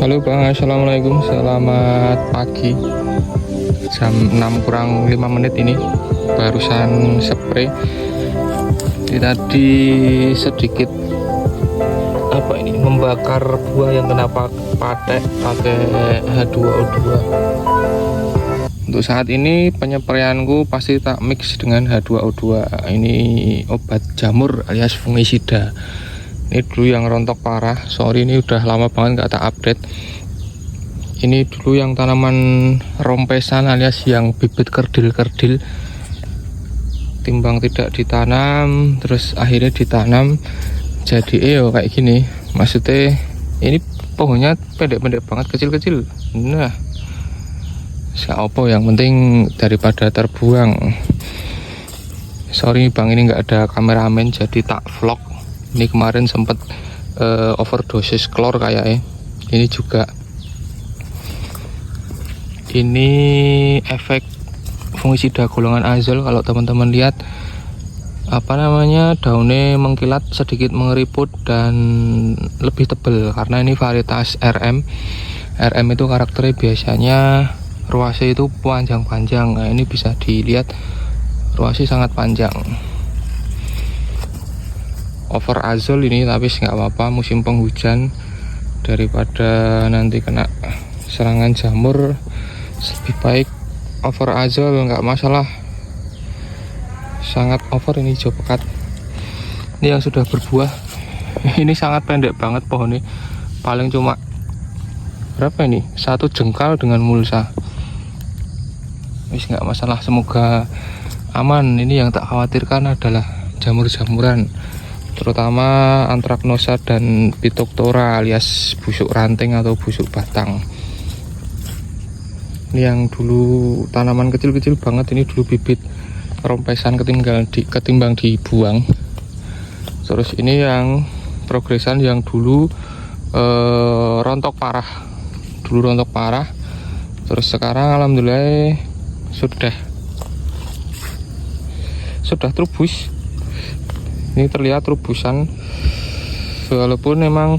Halo Bang, Assalamualaikum, selamat pagi. Jam 6 kurang 5 menit ini. Barusan spray. Ini tadi sedikit membakar buah yang kena pakai H2O2. Untuk saat ini penyepraianku pasti tak mix dengan H2O2. Ini obat jamur alias fungisida. Ini dulu yang rontok parah, sorry ini udah lama banget gak tak update. Ini dulu yang tanaman rompesan alias yang bibit kerdil-kerdil, timbang tidak ditanam terus akhirnya ditanam jadi kayak gini. Maksudnya ini pohonnya pendek-pendek banget, kecil-kecil. Nah, apa yang penting daripada terbuang. Sorry bang, ini nggak ada kameramen jadi tak vlog. Ini kemarin sempat overdosis klor kayaknya. Ini juga ini efek fungisida golongan azol. Kalau teman-teman lihat daunnya mengkilat, sedikit mengeriput dan lebih tebal karena ini varietas RM. RM itu karakternya biasanya ruasnya itu panjang-panjang. Nah, ini bisa dilihat ruasnya sangat panjang. Over azol ini, tapi nggak apa-apa, musim penghujan, daripada nanti kena serangan jamur lebih baik over azol, nggak masalah. Sangat over ini hijau pekat. Ini yang sudah berbuah. Ini sangat pendek banget pohonnya, paling cuma berapa ini, 1 jengkal dengan mulsa. Nggak masalah, semoga aman. Ini yang tak khawatirkan adalah jamur-jamuran, terutama Anthracnosa dan Phytophthora alias busuk ranting atau busuk batang. Ini yang dulu tanaman kecil-kecil banget, ini dulu bibit rompesan ketimbang dibuang. Terus ini yang progresan yang dulu rontok parah. Terus sekarang alhamdulillah sudah trubus. Ini terlihat rubusan, walaupun memang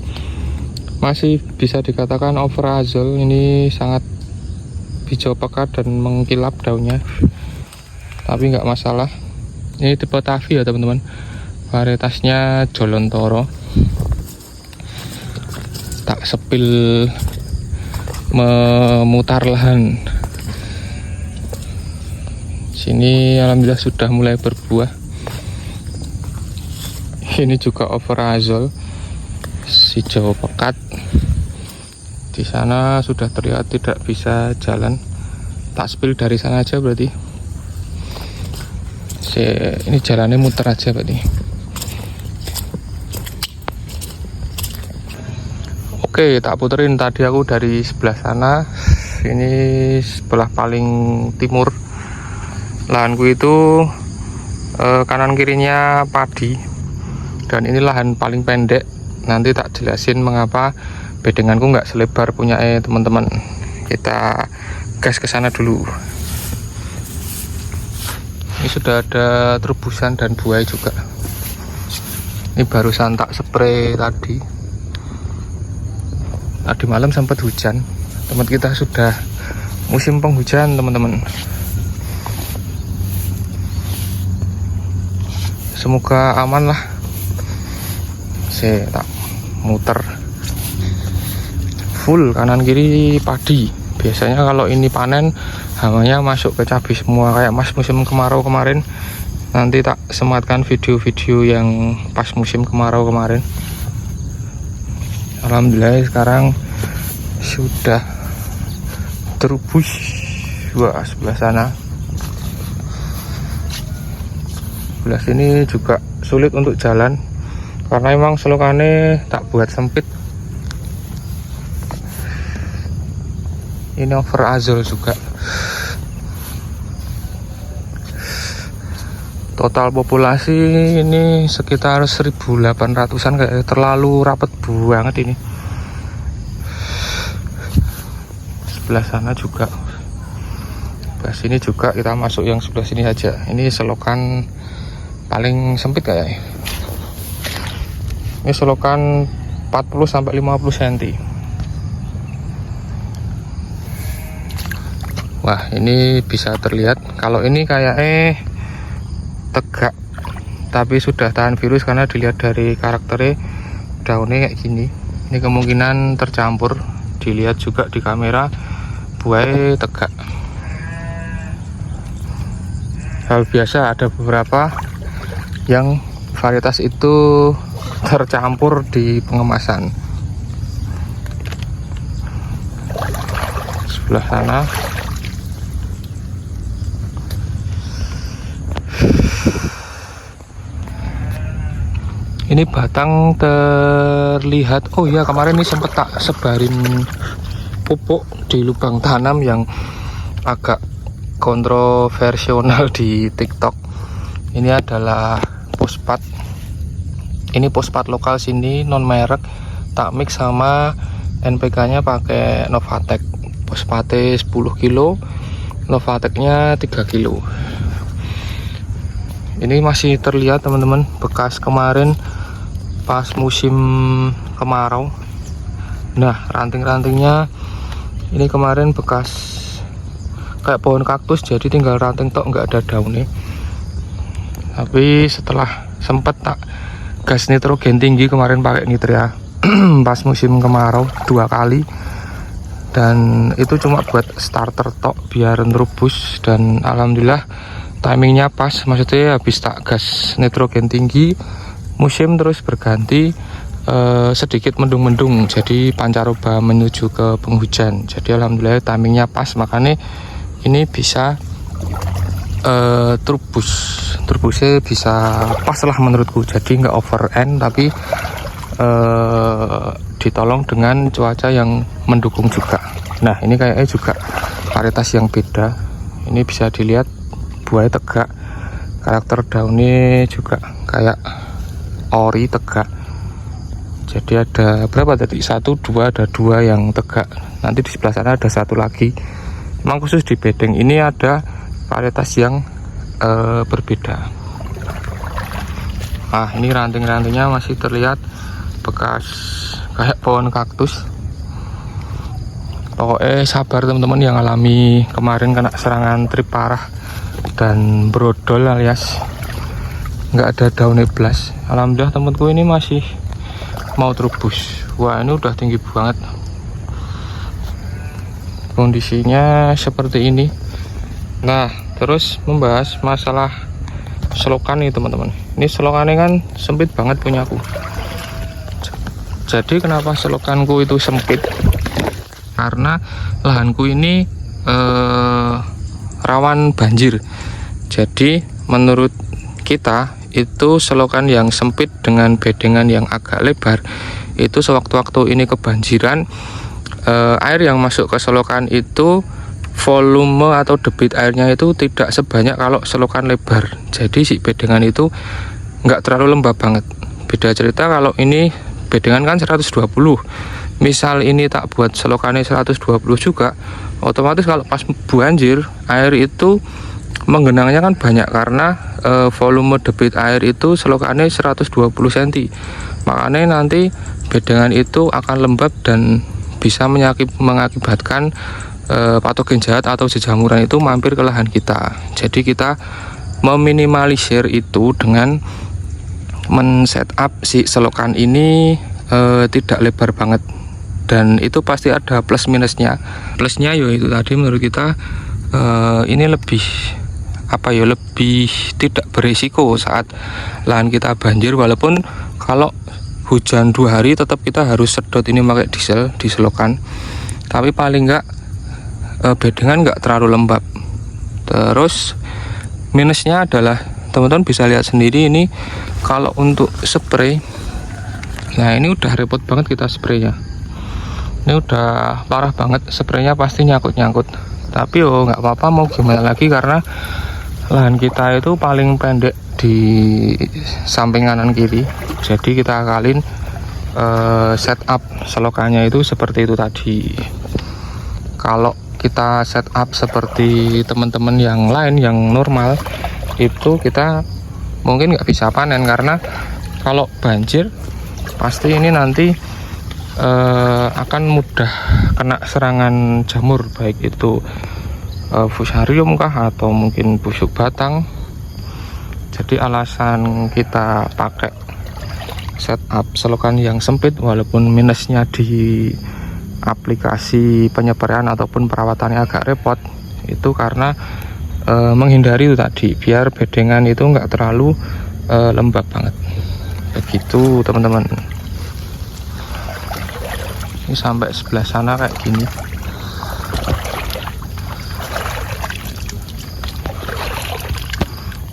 masih bisa dikatakan over azol. Ini sangat hijau pekat dan mengkilap daunnya, tapi nggak masalah. Ini tipe Tavi ya teman-teman, varietasnya Jolontoro. Tak sepil memutar lahan. Sini alhamdulillah sudah mulai berbuah. Ini juga overazol, hijau pekat. Di sana sudah terlihat tidak bisa jalan. Tak spill dari sana aja berarti. Ini jalannya muter aja berarti. Oke, tak puterin tadi aku dari sebelah sana. Ini sebelah paling timur. Lahanku itu kanan kirinya padi. Dan ini lahan paling pendek. Nanti tak jelasin mengapa bedenganku nggak selebar punya teman-teman. Kita gas ke sana dulu. Ini sudah ada terubusan dan buah juga. Ini barusan tak spray tadi. Tadi malam sempat hujan. Tempat kita sudah musim penghujan teman-teman. Semoga aman lah. Saya tak muter full kanan kiri padi. Biasanya kalau ini panen hawanya masuk ke cabai semua, kayak mas musim kemarau kemarin. Nanti tak sematkan video-video yang pas musim kemarau kemarin. Alhamdulillah sekarang sudah terubus. Wah, sebelah sana, sebelah sini juga sulit untuk jalan karena emang selokannya tak buat sempit. Ini over azol juga. Total populasi ini sekitar 1800-an, kayak terlalu rapet banget ini. Sebelah sana juga. Sebelah sini juga, kita masuk yang sebelah sini aja. Ini selokan paling sempit kayaknya. Ini selokan 40-50 cm. Wah, ini bisa terlihat. Kalau ini kayak tegak, tapi sudah tahan virus karena dilihat dari karakternya daunnya kayak gini. Ini kemungkinan tercampur. Dilihat juga di kamera, buahnya tegak. Hal biasa, ada beberapa yang varietas itu tercampur di pengemasan. Sebelah sana ini batang terlihat. Oh ya, kemarin ini sempat tak sebarin pupuk di lubang tanam yang agak kontroversial di TikTok. Ini adalah fosfat. Ini fosfat lokal sini, non merek, tak mix sama NPK nya pakai Novatek. Fosfatnya 10 kilo, Novateknya 3 kilo. Ini masih terlihat teman-teman bekas kemarin pas musim kemarau. Nah, ranting-rantingnya ini kemarin bekas kayak pohon kaktus, jadi tinggal ranting tok, nggak ada daunnya. Tapi setelah sempet tak gas nitrogen tinggi kemarin pakai nitria pas musim kemarau 2 kali, dan itu cuma buat starter tok biar nerubus, dan alhamdulillah timingnya pas. Maksudnya habis tak gas nitrogen tinggi, musim terus berganti sedikit mendung-mendung, jadi pancaroba menuju ke penghujan. Jadi alhamdulillah timingnya pas, makanya ini bisa turbusnya bisa pas lah menurutku. Jadi nggak over end, tapi ditolong dengan cuaca yang mendukung juga. Nah, ini kayaknya juga varietas yang beda. Ini bisa dilihat buahnya tegak, karakter daunnya juga kayak ori tegak. Jadi ada berapa tadi? 1, 2, ada 2 yang tegak. Nanti di sebelah sana ada 1 lagi. Memang khusus di bedeng ini ada varietas yang berbeda. Nah, ini ranting-rantingnya masih terlihat bekas kayak pohon kaktus. Pokoknya sabar teman-teman yang alami kemarin kena serangan trip parah dan brodol alias nggak ada daunnya blas. Alhamdulillah temanku ini masih mau terubus. Wah, ini udah tinggi banget. Kondisinya seperti ini. Nah, terus membahas masalah selokan nih teman-teman. Ini selokannya kan sempit banget punya aku. Jadi kenapa selokanku itu sempit? Karena lahanku ini rawan banjir. Jadi menurut kita itu selokan yang sempit dengan bedengan yang agak lebar, itu sewaktu-waktu ini kebanjiran, air yang masuk ke selokan itu volume atau debit airnya itu tidak sebanyak kalau selokan lebar. Jadi si bedengan itu nggak terlalu lembab banget. Beda cerita kalau ini bedengan kan 120, misal ini tak buat selokannya 120 juga, otomatis kalau pas banjir air itu menggenangnya kan banyak, karena volume debit air itu selokannya 120 cm. Makanya nanti bedengan itu akan lembab dan bisa mengakibatkan patogen jahat atau jejamuran itu mampir ke lahan kita. Jadi kita meminimalisir itu dengan men-setup si selokan ini tidak lebar banget, dan itu pasti ada plus minusnya. Plusnya yaitu tadi menurut kita ini lebih lebih tidak berisiko saat lahan kita banjir, walaupun kalau hujan 2 hari tetap kita harus sedot ini pakai diesel di selokan, tapi paling enggak bedengan enggak terlalu lembab. Terus minusnya adalah teman-teman bisa lihat sendiri ini kalau untuk spray. Nah, ini udah repot banget kita spraynya. Ini udah parah banget, spraynya pasti nyangkut-nyangkut. Tapi nggak apa-apa, mau gimana lagi, karena lahan kita itu paling pendek di samping kanan kiri. Jadi kita akalin setup selokannya itu seperti itu tadi. Kalau kita setup seperti teman-teman yang lain yang normal, itu kita mungkin nggak bisa panen, karena kalau banjir pasti ini nanti akan mudah kena serangan jamur, baik itu fusarium kah atau mungkin busuk batang. Jadi alasan kita pakai setup selokan yang sempit walaupun minusnya di aplikasi penyeperian ataupun perawatannya agak repot, itu karena menghindari itu tadi, biar bedengan itu enggak terlalu lembab banget. Begitu teman-teman. Ini sampai sebelah sana kayak gini.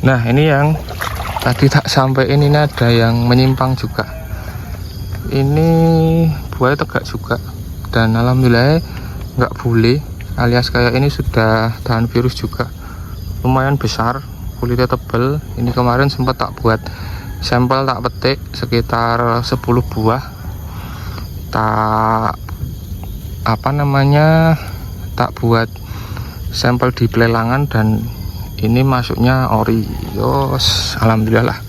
Nah ini yang tadi tak sampai ini ada yang menyimpang juga. Ini buaya tegak juga, dan alhamdulillah nggak bule, alias kayak ini sudah tahan virus juga, lumayan besar, kulitnya tebal. Ini kemarin sempat tak buat sampel, tak petik sekitar 10 buah, tak tak buat sampel di pelelangan, dan ini masuknya ori. Yos, alhamdulillah lah,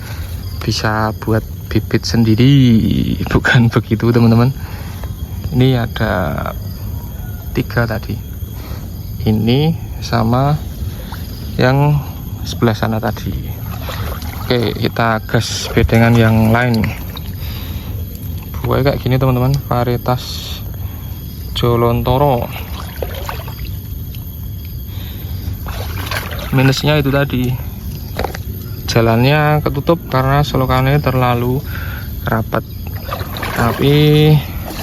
bisa buat bibit sendiri. Bukan begitu teman-teman, ini ada 3 tadi, ini sama yang sebelah sana tadi. Oke, kita gas bedengan yang lain. Buaya kayak gini teman-teman, varietas Jolontoro. Minusnya itu tadi, jalannya ketutup karena selokannya terlalu rapat. Tapi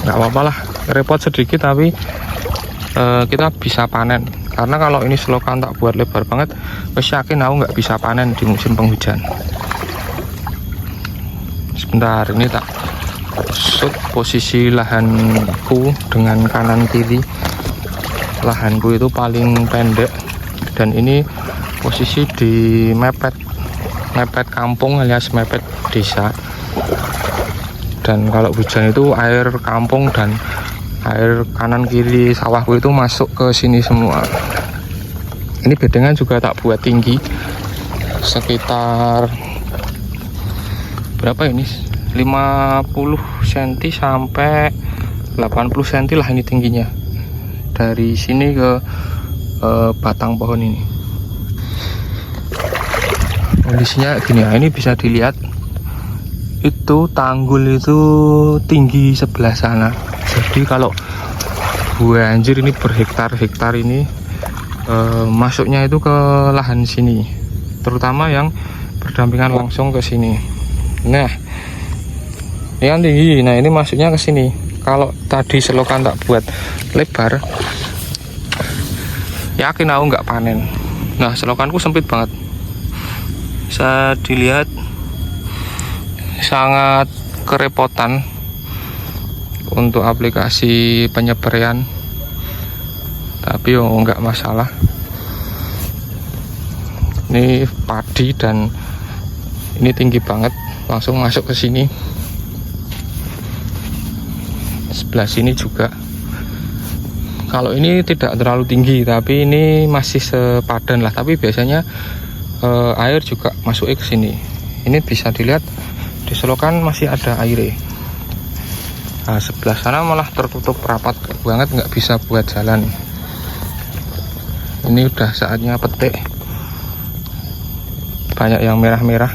nggak apa-apa lah, repot sedikit tapi kita bisa panen. Karena kalau ini selokan tak buat lebar banget, wes yakin aku nggak bisa panen di musim penghujan. Sebentar, ini tak shoot posisi lahanku dengan kanan kiri. Lahanku itu paling pendek, dan ini posisi di mepet kampung alias mepet desa. Dan kalau hujan itu air kampung dan air kanan kiri sawahku itu masuk ke sini semua. Ini bedengan juga tak buat tinggi, sekitar berapa ini, 50 cm sampai 80 cm lah ini tingginya, dari sini ke batang pohon ini. Kondisinya gini ya, ini bisa dilihat itu tanggul itu tinggi sebelah sana. Jadi kalau banjir ini berhektar-hektar ini masuknya itu ke lahan sini, terutama yang berdampingan langsung ke sini. Nah ini kan tinggi, nah ini masuknya ke sini. Kalau tadi selokan tak buat lebar, yakin aku nggak panen. Nah selokanku sempit banget, bisa dilihat sangat kerepotan untuk aplikasi penyeperian, tapi nggak masalah. Ini padi dan ini tinggi banget, langsung masuk ke sini. Sebelah sini juga, kalau ini tidak terlalu tinggi, tapi ini masih sepadan lah. Tapi biasanya air juga masuk ke sini. Ini bisa dilihat di selokan masih ada air. Nah, sebelah sana malah tertutup rapat banget, nggak bisa buat jalan. Ini udah saatnya petik, banyak yang merah-merah.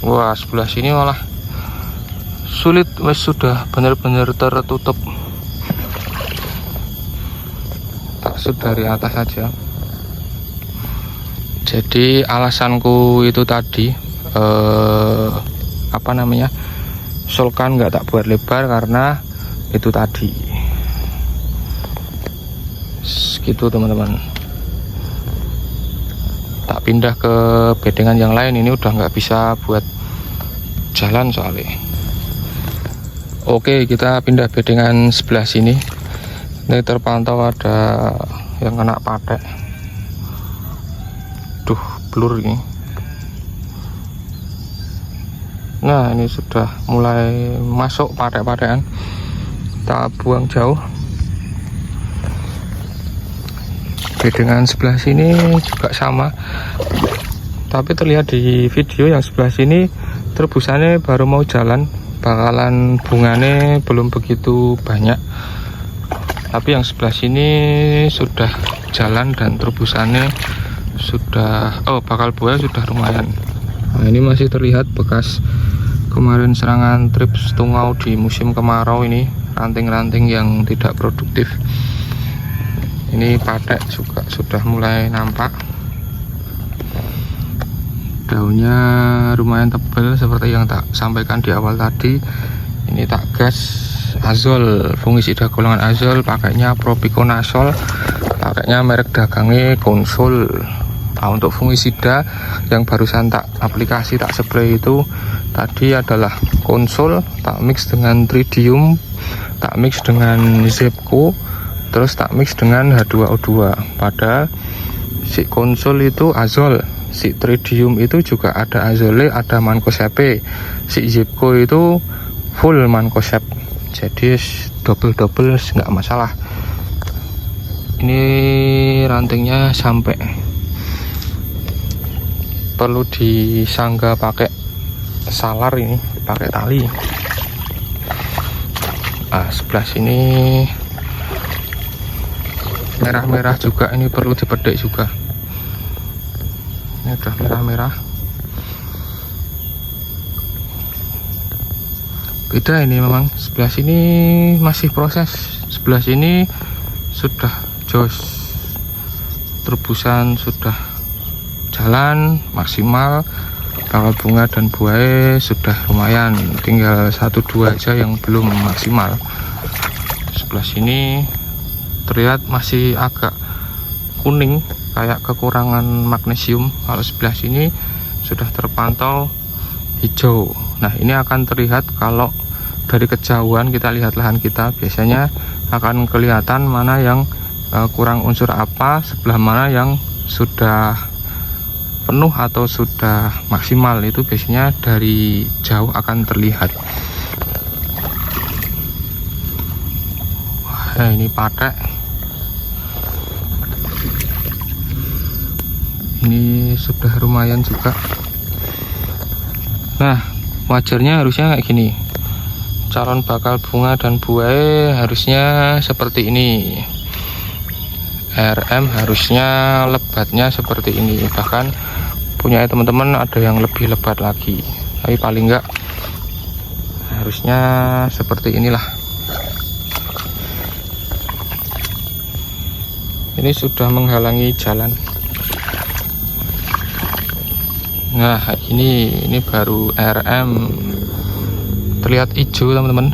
Wah, sebelah sini malah sulit, wes sudah benar-benar tertutup. Tak shoot dari atas saja. Jadi alasanku itu tadi, selokan nggak tak buat lebar karena itu tadi. Segitu teman-teman. Tak pindah ke bedengan yang lain, ini udah nggak bisa buat jalan soalnya. Oke, kita pindah bedengan sebelah sini. Ini terpantau ada yang kena patek. Duh, blur ini. Nah, ini sudah mulai masuk patek-patekan. Kita buang jauh. Bedengan sebelah sini juga sama. Tapi terlihat di video yang sebelah sini terbusannya baru mau jalan, bakalan bunganya belum begitu banyak. Tapi yang sebelah sini sudah jalan dan terobosannya sudah, bakal buaya sudah lumayan. Nah, ini masih terlihat bekas kemarin serangan trips tungau di musim kemarau. Ini ranting-ranting yang tidak produktif. Ini patek juga sudah mulai nampak. Daunnya lumayan tebal seperti yang tak sampaikan di awal tadi. Ini tak gas azol, fungisida golongan azol, pakainya propiconazole, pakainya merek dagangnya Konsul. Nah, untuk fungisida yang barusan tak aplikasi, tak spray itu tadi adalah Konsul, tak mix dengan Tridium, tak mix dengan Zepco, terus tak mix dengan H2O2. Padahal si Konsul itu azol, si Tridium itu juga ada azole, ada mancozeb, si Zepco itu full mancozeb. Jadi double nggak masalah. Ini rantingnya sampai perlu disangga pakai salar, ini pakai tali. Sebelah sini merah-merah juga, ini perlu dipedek juga. Ini udah merah-merah. Beda ini memang, sebelah sini masih proses, sebelah sini sudah jos, terobosan sudah jalan maksimal, bakal bunga dan buah sudah lumayan, tinggal 1-2 aja yang belum maksimal. Sebelah sini terlihat masih agak kuning, kayak kekurangan magnesium. Kalau sebelah sini sudah terpantau hijau. Nah, ini akan terlihat kalau dari kejauhan kita lihat lahan kita, biasanya akan kelihatan mana yang kurang unsur apa, sebelah mana yang sudah penuh atau sudah maksimal. Itu biasanya dari jauh akan terlihat. Wah, ini patek. Ini sudah lumayan juga. Nah, wajarnya harusnya kayak gini. Calon bakal bunga dan buah harusnya seperti ini. RM harusnya lebatnya seperti ini. Bahkan punya teman-teman ada yang lebih lebat lagi. Tapi paling enggak harusnya seperti inilah. Ini sudah menghalangi jalan. Nah, ini baru RM, terlihat hijau teman-teman.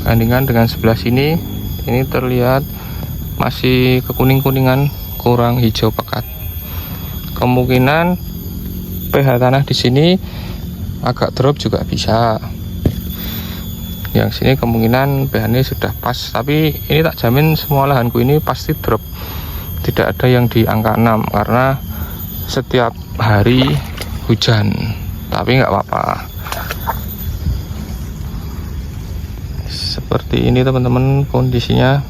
Bandingkan dengan sebelah sini, ini terlihat masih kekuning-kuningan, kurang hijau pekat. Kemungkinan pH tanah di sini agak drop juga bisa. Yang sini kemungkinan pH-nya sudah pas, tapi ini tak jamin semua lahanku ini pasti drop. Tidak ada yang di angka 6 karena setiap hari hujan, tapi nggak apa-apa. Seperti ini teman-teman kondisinya.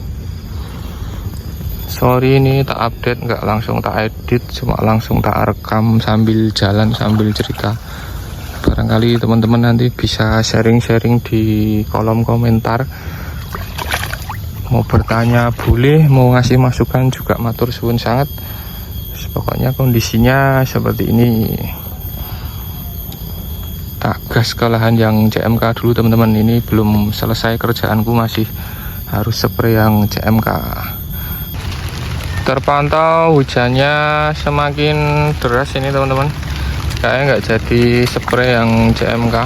Sorry ini tak update, nggak langsung tak edit, cuma langsung tak rekam sambil jalan sambil cerita. Barangkali teman-teman nanti bisa sharing-sharing di kolom komentar. Mau bertanya boleh, mau ngasih masukan juga matur suwun sangat. Pokoknya kondisinya seperti ini. Tak gas ke lahan yang CMK dulu teman-teman. Ini belum selesai kerjaanku, masih harus spray yang CMK. Terpantau hujannya semakin deras ini teman-teman. Kayaknya nggak jadi spray yang CMK.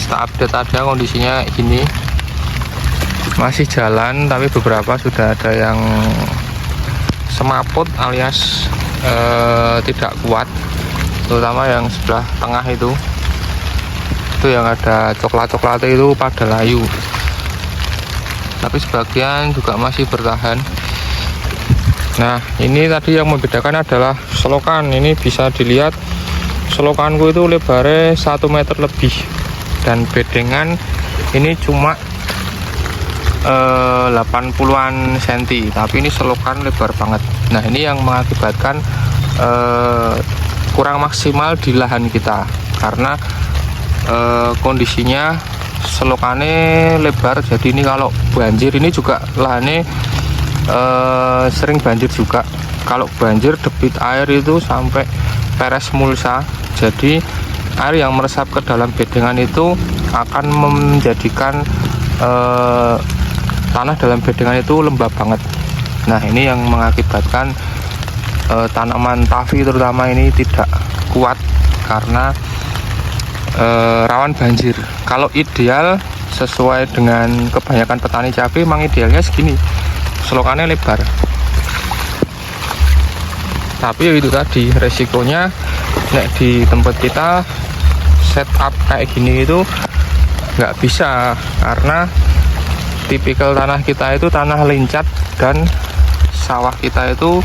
Tak update aja kondisinya ini. Masih jalan, tapi beberapa sudah ada yang semaput alias tidak kuat, terutama yang sebelah tengah itu yang ada coklat-coklat itu pada layu, tapi sebagian juga masih bertahan. Nah, ini tadi yang membedakan adalah selokan. Ini bisa dilihat selokanku itu lebarnya 1 meter lebih dan bedengan ini cuma 80-an cm, tapi ini selokan lebar banget. Nah, ini yang mengakibatkan kurang maksimal di lahan kita karena kondisinya selokannya lebar, jadi ini kalau banjir ini juga lahannya sering banjir juga. Kalau banjir debit air itu sampai peres mulsa, jadi air yang meresap ke dalam bedengan itu akan menjadikan tanah dalam bedengan itu lembab banget. Nah ini yang mengakibatkan tanaman tavi terutama ini tidak kuat karena rawan banjir. Kalau ideal sesuai dengan kebanyakan petani cabai, memang idealnya segini, selokannya lebar. Tapi itu tadi resikonya, nek di tempat kita setup kayak gini itu nggak bisa, karena tipikal tanah kita itu tanah lincah dan sawah kita itu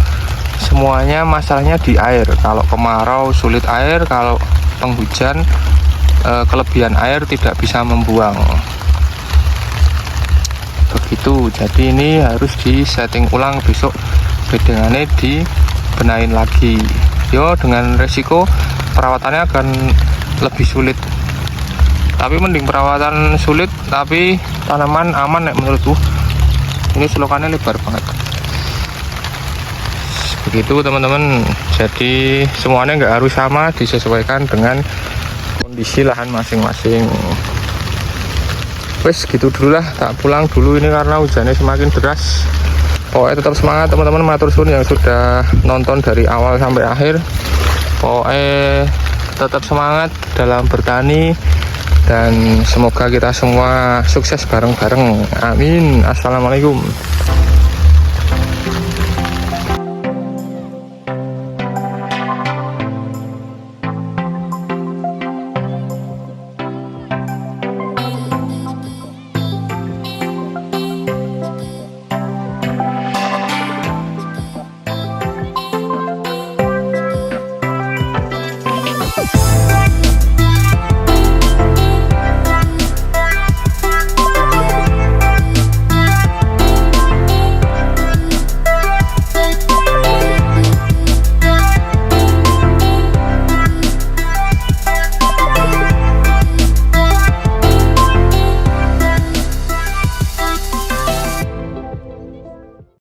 semuanya masalahnya di air. Kalau kemarau sulit air, kalau penghujan kelebihan air tidak bisa membuang. Begitu, jadi ini harus di setting ulang, besok bedengannya dibenahin lagi. Yo, dengan resiko perawatannya akan lebih sulit, tapi mending perawatan sulit tapi tanaman aman menurutku. Ini selokannya lebar banget. Begitu teman-teman, jadi semuanya nggak harus sama, disesuaikan dengan kondisi lahan masing-masing. Wes gitu dulu lah, tak pulang dulu ini karena hujannya semakin deras. Pokoknya tetap semangat teman-teman, matur suwun yang sudah nonton dari awal sampai akhir. Pokoknya tetap semangat dalam bertani, dan semoga kita semua sukses bareng-bareng. Amin. Assalamualaikum.